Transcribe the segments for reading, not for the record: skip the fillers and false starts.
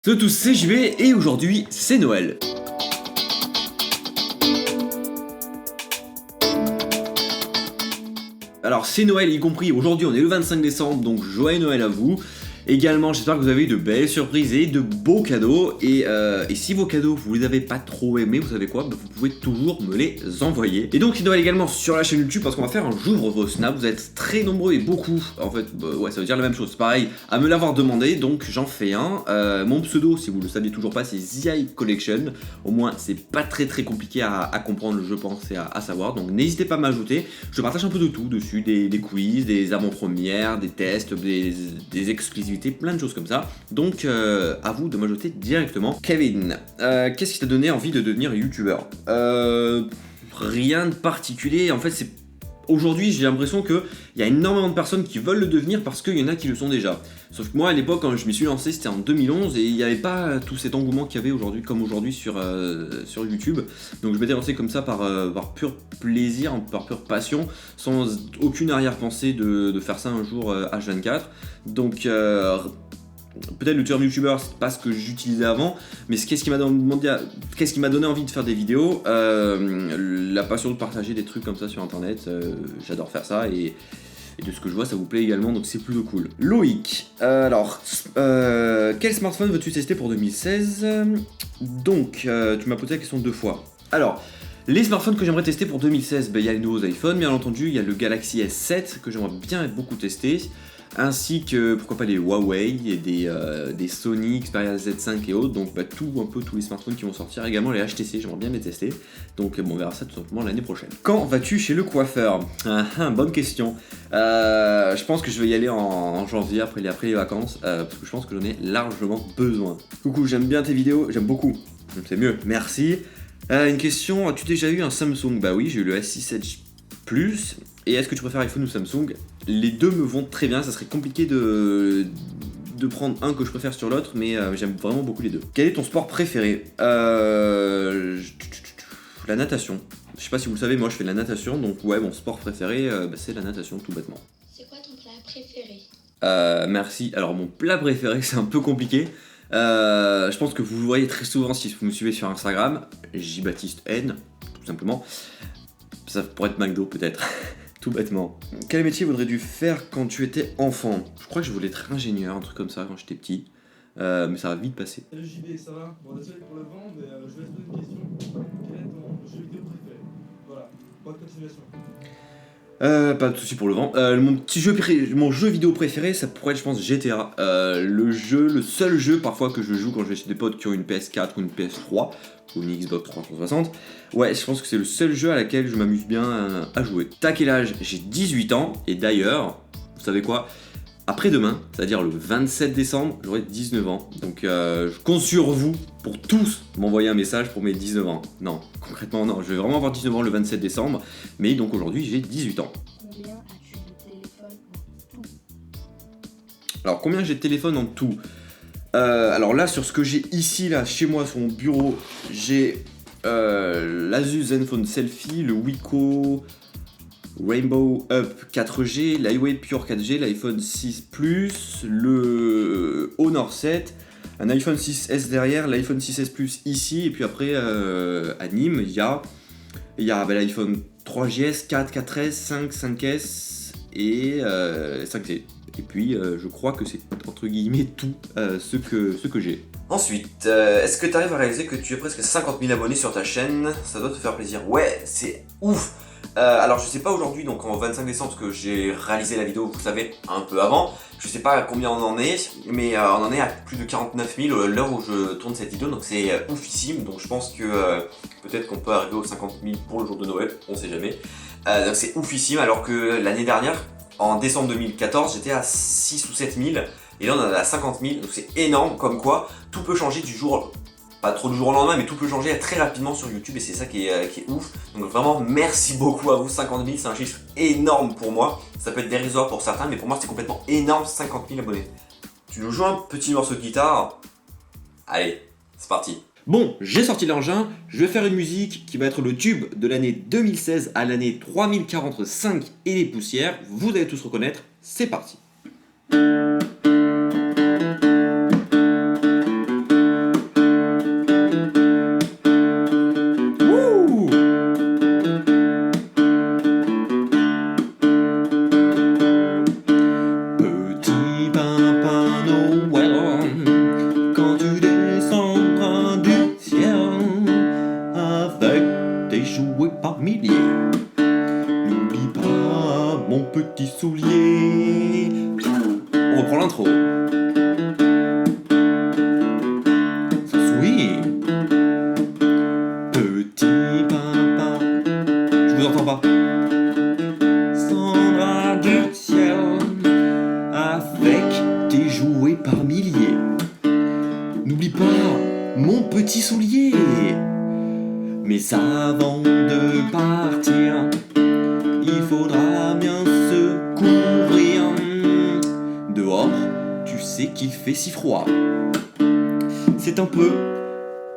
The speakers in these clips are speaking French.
Salut à tous, c'est JB et aujourd'hui c'est Noël. Alors c'est Noël y compris, aujourd'hui on est le 25 décembre donc joyeux Noël à vous. Également j'espère que vous avez eu de belles surprises et de beaux cadeaux et si vos cadeaux vous les avez pas trop aimés, vous savez quoi, vous pouvez toujours me les envoyer. Et donc c'est Noël également sur la chaîne YouTube parce qu'on va faire un j'ouvre vos snaps, vous êtes très nombreux et beaucoup, en fait ouais ça veut dire la même chose, pareil, à me l'avoir demandé donc j'en fais un. Mon pseudo si vous le saviez toujours pas c'est ZI Collection, au moins c'est pas très compliqué à comprendre je pense et à savoir, donc n'hésitez pas à m'ajouter, je partage un peu de tout dessus, des quiz, des avant-premières, des tests, des exclusivités, plein de choses comme ça. Donc à vous de m'ajouter directement. Kevin, qu'est-ce qui t'a donné envie de devenir youtubeur? Rien de particulier, en fait c'est... Aujourd'hui j'ai l'impression qu'il y a énormément de personnes qui veulent le devenir parce qu'il y en a qui le sont déjà. Sauf que moi à l'époque quand je m'y suis lancé c'était en 2011 et il n'y avait pas tout cet engouement qu'il y avait aujourd'hui comme aujourd'hui sur YouTube. Donc je m'étais lancé comme ça par pur plaisir, par pure passion, sans aucune arrière-pensée de faire ça un jour H24. Donc peut-être le terme youtubeur c'est pas ce que j'utilisais avant, mais qu'est-ce qui m'a donné envie de faire des vidéos, la passion de partager des trucs comme ça sur internet, j'adore faire ça et de ce que je vois ça vous plaît également donc c'est plutôt cool. Loïc, quel smartphone veux-tu tester pour 2016? Donc tu m'as posé la question deux fois. Alors les smartphones que j'aimerais tester pour 2016, il y a les nouveaux iPhones bien entendu, il y a le Galaxy S7 que j'aimerais bien beaucoup tester, ainsi que pourquoi pas les Huawei et des Sony Xperia Z5 et autres, donc un peu tous les smartphones qui vont sortir, également les HTC, j'aimerais bien les tester, donc on verra ça tout simplement l'année prochaine. Quand vas-tu chez le coiffeur? Bonne question. Je pense que je vais y aller en janvier après les vacances, parce que je pense que j'en ai largement besoin. Coucou, j'aime bien tes vidéos, j'aime beaucoup, c'est mieux, merci. Une question, as-tu déjà eu un Samsung? Bah oui, j'ai eu le S6 Edge Plus. Et est-ce que tu préfères iPhone ou Samsung? Les deux me vont très bien, ça serait compliqué de prendre un que je préfère sur l'autre, mais j'aime vraiment beaucoup les deux. Quel est ton sport préféré? La natation. Je sais pas si vous le savez, moi je fais de la natation, donc ouais, mon sport préféré, c'est la natation, tout bêtement. C'est quoi ton plat préféré? Merci. Alors mon plat préféré, c'est un peu compliqué. Je pense que vous le voyez très souvent si vous me suivez sur Instagram, J-Baptiste N, tout simplement. Ça pourrait être McDo peut-être, tout bêtement. Quel métier voudrais-tu faire quand tu étais enfant? Je crois que je voulais être ingénieur, un truc comme ça quand j'étais petit, mais ça va vite passer. Salut JB, ça va? Bon, désolé pour le vent, mais je vais te poser une question. Quel est ton jeu vidéo préféré? Voilà, bonne continuation. Pas de soucis pour le vent. Mon jeu vidéo préféré, ça pourrait être, je pense, GTA. Le seul jeu parfois que je joue quand je vais chez des potes qui ont une PS4 ou une PS3 ou une Xbox 360. Ouais, je pense que c'est le seul jeu à laquelle je m'amuse bien à jouer. T'as quel âge? J'ai 18 ans et d'ailleurs, vous savez quoi? Après-demain, c'est-à-dire le 27 décembre, j'aurai 19 ans. Donc je compte sur vous pour tous m'envoyer un message pour mes 19 ans. Non, concrètement non, je vais vraiment avoir 19 ans le 27 décembre. Mais donc aujourd'hui j'ai 18 ans. Combien as-tu de téléphone en tout? Alors combien j'ai de téléphone en tout? Alors là sur ce que j'ai ici là chez moi sur mon bureau, j'ai l'Asus Zenfone Selfie, le Wiko Rainbow Up 4G, l'iWay Pure 4G, l'iPhone 6 Plus, le Honor 7, un iPhone 6S derrière, l'iPhone 6S Plus ici, et puis après à Nîmes, il y a l'iPhone 3GS, 4, 4S, 5, 5S et 5C. Et puis je crois que c'est entre guillemets tout ce que j'ai. Ensuite, est-ce que tu arrives à réaliser que tu as presque 50 000 abonnés sur ta chaîne? Ça doit te faire plaisir. Ouais, c'est ouf! Alors je sais pas aujourd'hui, donc en 25 décembre, parce que j'ai réalisé la vidéo, vous le savez, un peu avant. Je sais pas à combien on en est, mais on en est à plus de 49 000 l'heure où je tourne cette vidéo, donc c'est oufissime. Donc je pense que peut-être qu'on peut arriver aux 50 000 pour le jour de Noël, on sait jamais. Donc c'est oufissime, alors que l'année dernière, en décembre 2014, j'étais à 6 ou 7 000, et là on en est à 50 000, donc c'est énorme, comme quoi tout peut changer du jour, pas trop du jour au lendemain, mais tout peut changer très rapidement sur YouTube, et c'est ça qui est ouf. Donc vraiment merci beaucoup à vous, 50 000 c'est un chiffre énorme pour moi, ça peut être dérisoire pour certains, mais pour moi c'est complètement énorme, 50 000 abonnés. Tu nous joues un petit morceau de guitare? Allez, c'est parti. Bon, j'ai sorti l'engin, je vais faire une musique qui va être le tube de l'année 2016 à l'année 3045 et les poussières, vous allez tous reconnaître, c'est parti. n'oublie pas mon petit soulier. Mais avant de partir, il faudra bien se couvrir. Dehors, tu sais qu'il fait si froid. C'est un peu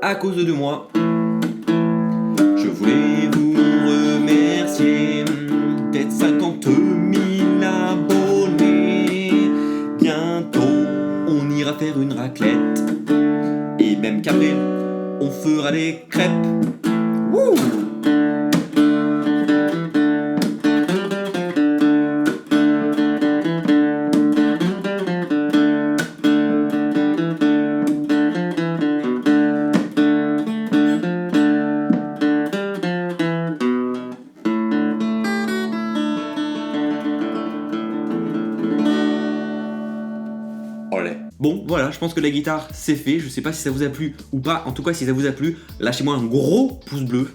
à cause de moi. Je voulais vous remercier d'être 50 000 abonnés. Bientôt, on ira faire une raclette. Et même qu'après, on fera des crêpes. Wouh! Bon, voilà, je pense que la guitare, c'est fait. Je sais pas si ça vous a plu ou pas. En tout cas, si ça vous a plu, lâchez-moi un gros pouce bleu,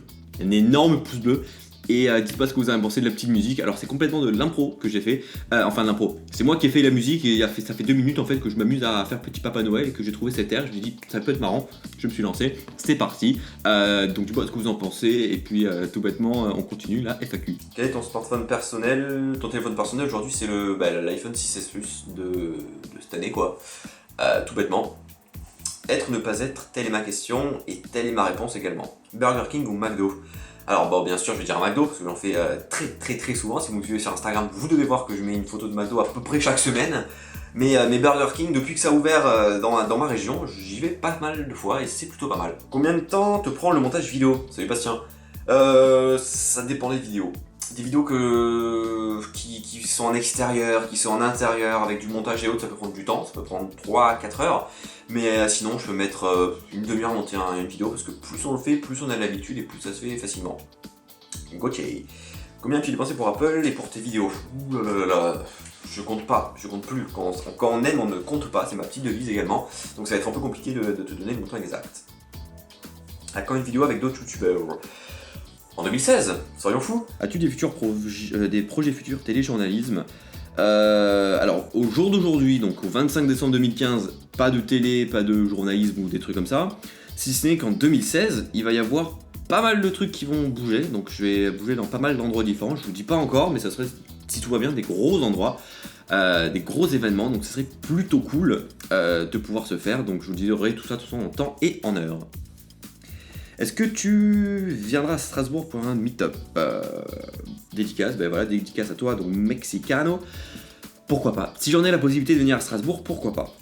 un énorme pouce bleu. Et dites-moi ce que vous avez pensé de la petite musique. Alors, c'est complètement de l'impro que j'ai fait. Enfin, de l'impro. C'est moi qui ai fait la musique et ça fait 2 minutes en fait que je m'amuse à faire Petit Papa Noël et que j'ai trouvé cette air. Je me suis dit, ça peut être marrant. Je me suis lancé. C'est parti. Donc, dites-moi ce que vous en pensez. Et puis, tout bêtement, on continue la FAQ. Quel est ton smartphone personnel? Ton téléphone personnel aujourd'hui, c'est l'iPhone 6S Plus de cette année, quoi. Tout bêtement. Être ou ne pas être, telle est ma question et telle est ma réponse également. Burger King ou McDo? Alors bon, bien sûr, je vais dire McDo parce que j'en fais très souvent. Si vous me suivez sur Instagram, vous devez voir que je mets une photo de McDo à peu près chaque semaine. Mais Burger King, depuis que ça a ouvert dans ma région, j'y vais pas mal de fois et c'est plutôt pas mal. Combien de temps te prend le montage vidéo? Salut Bastien. Ça dépend des vidéos. Des vidéos qui sont en extérieur, qui sont en intérieur, avec du montage et autres, ça peut prendre du temps, ça peut prendre 3-4 heures. Mais sinon, je peux mettre une demi-heure à monter une vidéo, parce que plus on le fait, plus on a l'habitude et plus ça se fait facilement. Gauthier. Combien tu dépensé pour Apple et pour tes vidéos? Ouh là là là, je compte pas, je compte plus. Quand on aime, on ne compte pas, c'est ma petite devise également. Donc ça va être un peu compliqué de te donner le montant exact. À quand une vidéo avec d'autres youtubeurs? En 2016, soyons fous. As-tu des projets futurs téléjournalisme? Alors, au jour d'aujourd'hui, donc au 25 décembre 2015, pas de télé, pas de journalisme ou des trucs comme ça. Si ce n'est qu'en 2016, il va y avoir pas mal de trucs qui vont bouger. Donc je vais bouger dans pas mal d'endroits différents. Je vous dis pas encore, mais ça serait, si tout va bien, des gros endroits. Des gros événements, donc ce serait plutôt cool de pouvoir se faire. Donc je vous dirai tout ça de toute façon en temps et en heure. Est-ce que tu viendras à Strasbourg pour un meet-up? Dédicace, ben voilà, dédicace à toi, donc Mexicano. Pourquoi pas? Si j'en ai la possibilité de venir à Strasbourg, pourquoi pas?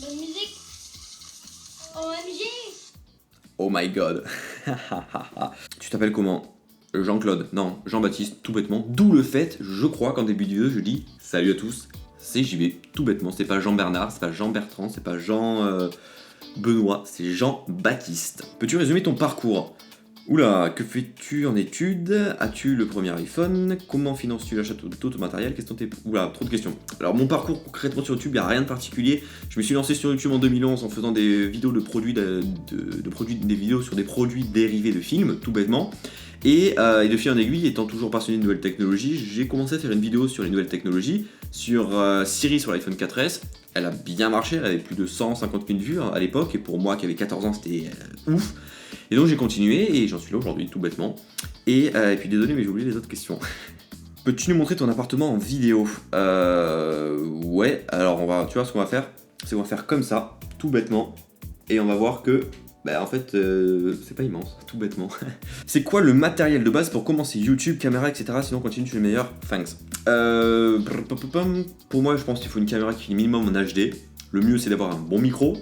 Bonne musique. OMG. Oh my god. Tu t'appelles comment? Jean-Claude? Non, Jean-Baptiste, tout bêtement. D'où le fait, je crois qu'en début de vidéo, je dis salut à tous. C'est JB, tout bêtement, c'est pas Jean-Bernard, c'est pas Jean-Bertrand, c'est pas Jean-Benoît, c'est Jean-Baptiste. Peux-tu résumer ton parcours? Oula, que fais-tu en études? As-tu le premier iPhone? Comment finances-tu l'achat de tout ton matériel? Oula, trop de questions. Alors mon parcours concrètement sur YouTube, il n'y a rien de particulier. Je me suis lancé sur YouTube en 2011 en faisant des vidéos de produits, des vidéos sur des produits dérivés de films, tout bêtement. Et de fil en aiguille, étant toujours passionné de nouvelles technologies, j'ai commencé à faire une vidéo sur les nouvelles technologies, sur Siri sur l'iPhone 4S. Elle a bien marché, elle avait plus de 150 000 vues à l'époque, et pour moi qui avait 14 ans, c'était ouf. Et donc j'ai continué, et j'en suis là aujourd'hui, tout bêtement. Et puis désolé, mais j'ai oublié les autres questions. Peux-tu nous montrer ton appartement en vidéo? Ouais, alors tu vois ce qu'on va faire, c'est qu'on va faire comme ça, tout bêtement, et on va voir que en fait, c'est pas immense, tout bêtement. C'est quoi le matériel de base pour commencer YouTube, caméra, etc. Sinon, continue, tu es le meilleur. Thanks. Pour moi, je pense qu'il faut une caméra qui est minimum en HD. Le mieux, c'est d'avoir un bon micro,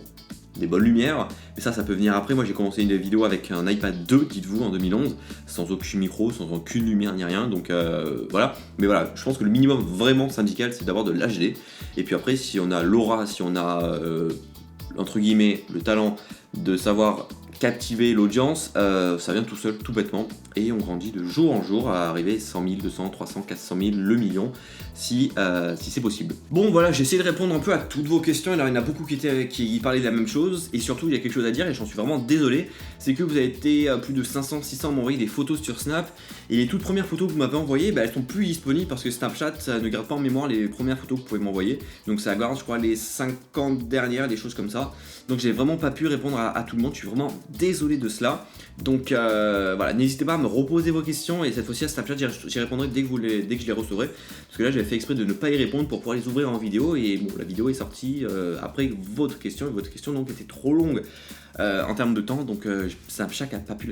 des bonnes lumières. Mais ça peut venir après. Moi, j'ai commencé une vidéo avec un iPad 2, dites-vous, en 2011, sans aucun micro, sans aucune lumière ni rien. Donc voilà. Mais voilà, je pense que le minimum vraiment syndical, c'est d'avoir de l'HD. Et puis après, si on a l'aura, si on a entre guillemets le talent de savoir captiver l'audience, ça vient tout seul, tout bêtement, et on grandit de jour en jour à arriver 100 000, 200, 300, 400 000, le million, si c'est possible. Bon voilà, j'ai essayé de répondre un peu à toutes vos questions, alors il y en a beaucoup qui parlaient de la même chose, et surtout il y a quelque chose à dire, et j'en suis vraiment désolé, c'est que vous avez été plus de 500, 600 à m'envoyer des photos sur Snap, et les toutes premières photos que vous m'avez envoyées, elles sont plus disponibles parce que Snapchat ne garde pas en mémoire les premières photos que vous pouvez m'envoyer, donc ça garde je crois les 50 dernières, des choses comme ça, donc j'ai vraiment pas pu répondre à tout le monde, je suis vraiment désolé de cela, donc voilà, n'hésitez pas à me reposer vos questions, et cette fois-ci à Snapchat j'y répondrai dès que je les recevrai, parce que là j'avais fait exprès de ne pas y répondre pour pouvoir les ouvrir en vidéo, et bon la vidéo est sortie après votre question, et votre question donc était trop longue en termes de temps, donc Snapchat a pas pu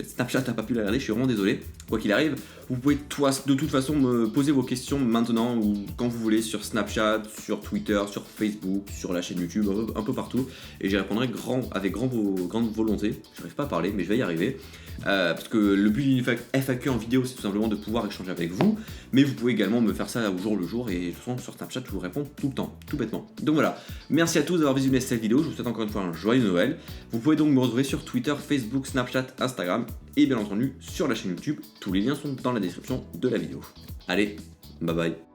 la regarder, je suis vraiment désolé. Quoi qu'il arrive, vous pouvez de toute façon me poser vos questions maintenant ou quand vous voulez sur Snapchat, sur Twitter, sur Facebook, sur la chaîne YouTube, un peu partout, et j'y répondrai avec grande volonté. J'arrive pas à parler, mais je vais y arriver. Parce que le but d'une FAQ en vidéo, c'est tout simplement de pouvoir échanger avec vous, mais vous pouvez également me faire ça au jour le jour, et de toute façon sur Snapchat je vous réponds tout le temps, tout bêtement. Donc voilà, merci à tous d'avoir visionné cette vidéo, je vous souhaite encore une fois un joyeux Noël. Vous pouvez donc me retrouver sur Twitter, Facebook, Snapchat, Instagram, et bien entendu sur la chaîne YouTube, tous les liens sont dans la description de la vidéo. Allez, bye bye.